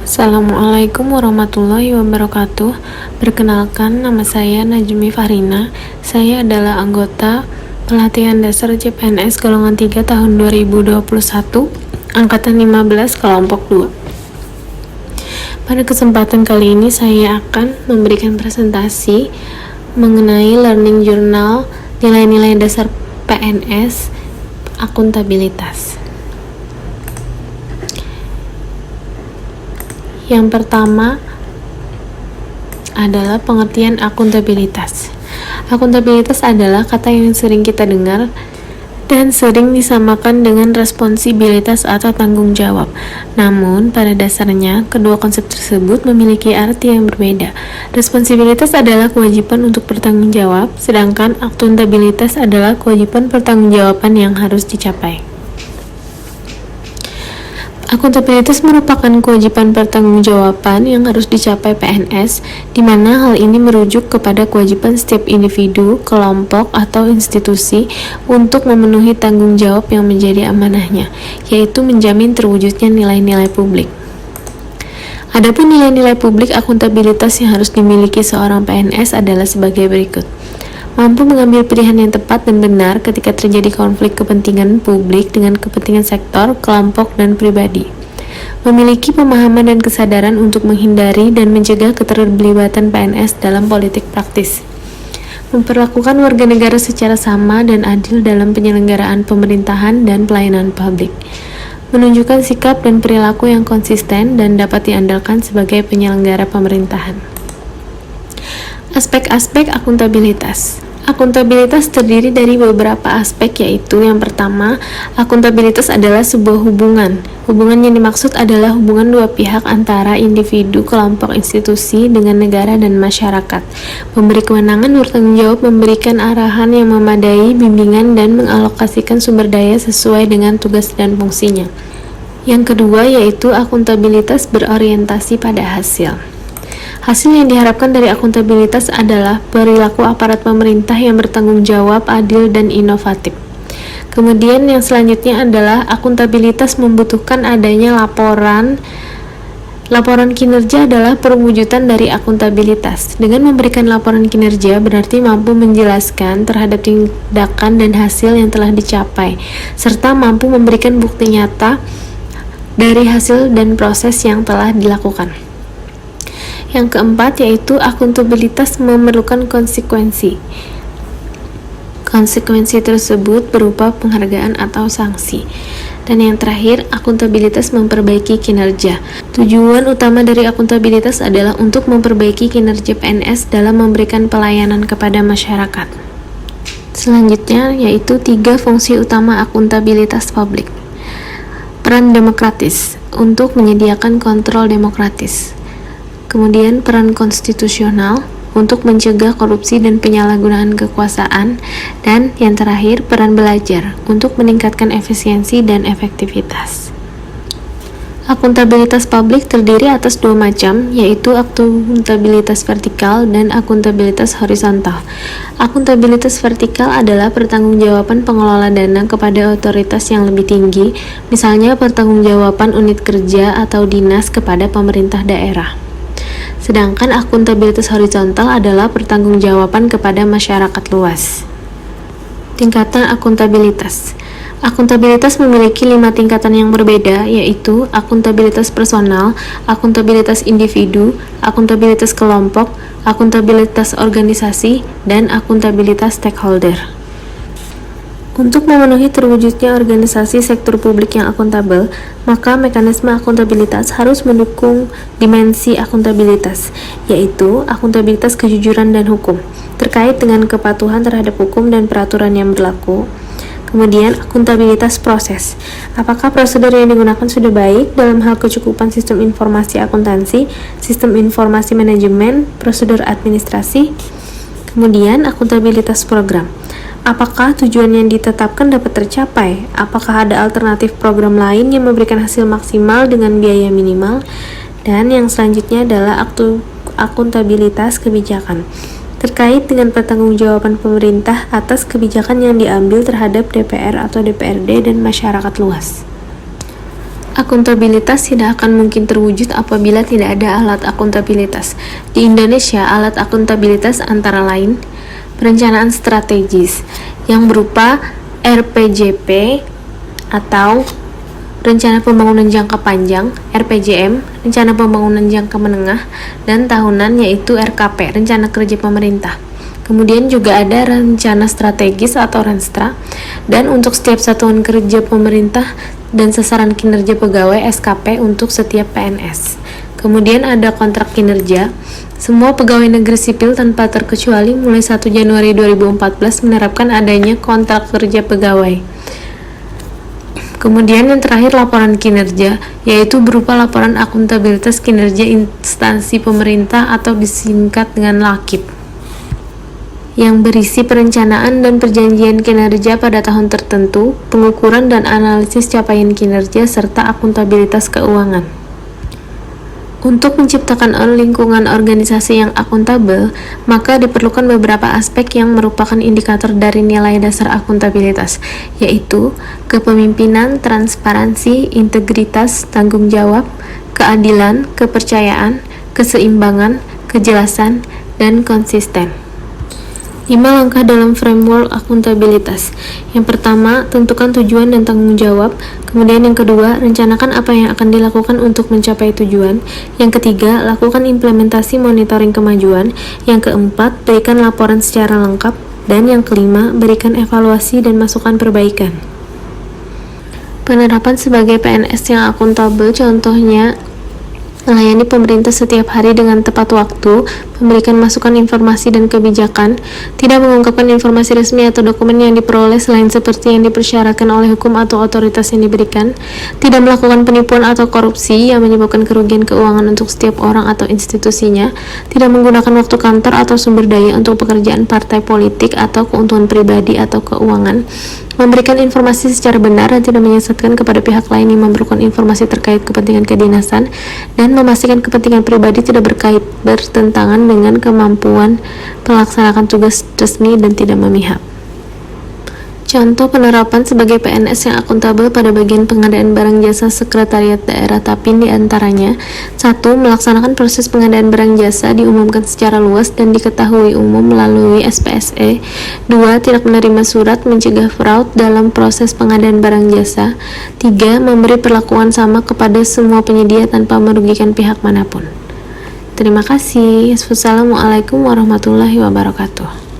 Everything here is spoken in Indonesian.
Assalamualaikum warahmatullahi wabarakatuh. Perkenalkan, nama saya Najmi Fahrina. Saya adalah anggota pelatihan dasar CPNS golongan 3 tahun 2021, angkatan 15 kelompok 2. Pada kesempatan kali ini saya akan memberikan presentasi mengenai learning journal nilai-nilai dasar PNS akuntabilitas. Yang pertama adalah pengertian akuntabilitas. Akuntabilitas adalah kata yang sering kita dengar dan sering disamakan dengan responsibilitas atau tanggung jawab. Namun, pada dasarnya, kedua konsep tersebut memiliki arti yang berbeda. Responsibilitas adalah kewajiban untuk bertanggung jawab, sedangkan akuntabilitas adalah kewajiban pertanggungjawaban yang harus dicapai. Akuntabilitas merupakan kewajiban pertanggungjawaban yang harus dicapai PNS, di mana hal ini merujuk kepada kewajiban setiap individu, kelompok, atau institusi untuk memenuhi tanggung jawab yang menjadi amanahnya, yaitu menjamin terwujudnya nilai-nilai publik. Adapun nilai-nilai publik akuntabilitas yang harus dimiliki seorang PNS adalah sebagai berikut. Mampu mengambil pilihan yang tepat dan benar ketika terjadi konflik kepentingan publik dengan kepentingan sektor, kelompok, dan pribadi. Memiliki pemahaman dan kesadaran untuk menghindari dan mencegah keterlibatan PNS dalam politik praktis. Memperlakukan warga negara secara sama dan adil dalam penyelenggaraan pemerintahan dan pelayanan publik. Menunjukkan sikap dan perilaku yang konsisten dan dapat diandalkan sebagai penyelenggara pemerintahan. Aspek-aspek akuntabilitas. Akuntabilitas terdiri dari beberapa aspek, yaitu yang pertama, akuntabilitas adalah sebuah hubungan. Hubungan yang dimaksud adalah hubungan dua pihak antara individu, kelompok, institusi dengan negara dan masyarakat. Memberi kewenangan, bertanggung jawab, memberikan arahan yang memadai, bimbingan, dan mengalokasikan sumber daya sesuai dengan tugas dan fungsinya. Yang kedua, yaitu akuntabilitas berorientasi pada hasil. Hasil yang diharapkan dari akuntabilitas adalah perilaku aparat pemerintah yang bertanggung jawab, adil, dan inovatif. Kemudian yang selanjutnya adalah akuntabilitas membutuhkan adanya laporan. Laporan kinerja adalah perwujudan dari akuntabilitas. Dengan memberikan laporan kinerja berarti mampu menjelaskan terhadap tindakan dan hasil yang telah dicapai, serta mampu memberikan bukti nyata dari hasil dan proses yang telah dilakukan. Yang keempat, yaitu akuntabilitas memerlukan konsekuensi. Konsekuensi tersebut berupa penghargaan atau sanksi. Dan yang terakhir, akuntabilitas memperbaiki kinerja. Tujuan utama dari akuntabilitas adalah untuk memperbaiki kinerja PNS dalam memberikan pelayanan kepada masyarakat. Selanjutnya, yaitu 3 fungsi utama akuntabilitas publik. Peran demokratis untuk menyediakan kontrol demokratis. Kemudian peran konstitusional untuk mencegah korupsi dan penyalahgunaan kekuasaan, dan yang terakhir peran belajar untuk meningkatkan efisiensi dan efektivitas. Akuntabilitas publik terdiri atas 2 macam, yaitu akuntabilitas vertikal dan akuntabilitas horizontal. Akuntabilitas vertikal adalah pertanggungjawaban pengelola dana kepada otoritas yang lebih tinggi, misalnya pertanggungjawaban unit kerja atau dinas kepada pemerintah daerah. Sedangkan akuntabilitas horizontal adalah pertanggungjawaban kepada masyarakat luas. Tingkatan akuntabilitas. Akuntabilitas memiliki 5 tingkatan yang berbeda, yaitu akuntabilitas personal, akuntabilitas individu, akuntabilitas kelompok, akuntabilitas organisasi, dan akuntabilitas stakeholder. Untuk memenuhi terwujudnya organisasi sektor publik yang akuntabel, maka mekanisme akuntabilitas harus mendukung dimensi akuntabilitas, yaitu akuntabilitas kejujuran dan hukum, terkait dengan kepatuhan terhadap hukum dan peraturan yang berlaku. Kemudian, akuntabilitas proses. Apakah prosedur yang digunakan sudah baik dalam hal kecukupan sistem informasi akuntansi, sistem informasi manajemen, prosedur administrasi? Kemudian, akuntabilitas program. Apakah tujuan yang ditetapkan dapat tercapai? Apakah ada alternatif program lain yang memberikan hasil maksimal dengan biaya minimal? Dan yang selanjutnya adalah akuntabilitas kebijakan, terkait dengan pertanggungjawaban pemerintah atas kebijakan yang diambil terhadap DPR atau DPRD dan masyarakat luas. Akuntabilitas tidak akan mungkin terwujud apabila tidak ada alat akuntabilitas. Di Indonesia, alat akuntabilitas antara lain perencanaan strategis yang berupa RPJP atau Rencana Pembangunan Jangka Panjang, RPJM, Rencana Pembangunan Jangka Menengah, dan tahunan yaitu RKP, Rencana Kerja Pemerintah. Kemudian juga ada rencana strategis atau Renstra, dan untuk setiap satuan kerja pemerintah dan sasaran kinerja pegawai SKP untuk setiap PNS. Kemudian ada kontrak kinerja. Semua pegawai negeri sipil tanpa terkecuali mulai 1 Januari 2014 menerapkan adanya kontrak kerja pegawai. Kemudian yang terakhir laporan kinerja, yaitu berupa laporan akuntabilitas kinerja instansi pemerintah atau disingkat dengan LAKIP, yang berisi perencanaan dan perjanjian kinerja pada tahun tertentu, pengukuran dan analisis capaian kinerja, serta akuntabilitas keuangan. Untuk menciptakan lingkungan organisasi yang akuntabel, maka diperlukan beberapa aspek yang merupakan indikator dari nilai dasar akuntabilitas, yaitu kepemimpinan, transparansi, integritas, tanggung jawab, keadilan, kepercayaan, keseimbangan, kejelasan, dan konsisten. 5 langkah dalam framework akuntabilitas. Yang pertama, tentukan tujuan dan tanggung jawab. Kemudian yang kedua, rencanakan apa yang akan dilakukan untuk mencapai tujuan. Yang ketiga, lakukan implementasi monitoring kemajuan. Yang keempat, berikan laporan secara lengkap. Dan yang kelima, berikan evaluasi dan masukan perbaikan. Penerapan sebagai PNS yang akuntabel, contohnya melayani pemerintah setiap hari dengan tepat waktu, memberikan masukan informasi dan kebijakan, tidak mengungkapkan informasi resmi atau dokumen yang diperoleh selain seperti yang dipersyaratkan oleh hukum atau otoritas yang diberikan, tidak melakukan penipuan atau korupsi yang menyebabkan kerugian keuangan untuk setiap orang atau institusinya, tidak menggunakan waktu kantor atau sumber daya untuk pekerjaan partai politik atau keuntungan pribadi atau keuangan, memberikan informasi secara benar dan tidak menyesatkan kepada pihak lain yang memerlukan informasi terkait kepentingan kedinasan, dan memastikan kepentingan pribadi tidak bertentangan dengan kemampuan melaksanakan tugas resmi dan tidak memihak. Contoh penerapan sebagai PNS yang akuntabel pada bagian pengadaan barang jasa Sekretariat Daerah Tapin diantaranya: 1. Melaksanakan proses pengadaan barang jasa diumumkan secara luas dan diketahui umum melalui SPSE. 2. Tidak menerima surat mencegah fraud dalam proses pengadaan barang jasa. 3. Memberi perlakuan sama kepada semua penyedia tanpa merugikan pihak manapun. Terima kasih. Wassalamualaikum warahmatullahi wabarakatuh.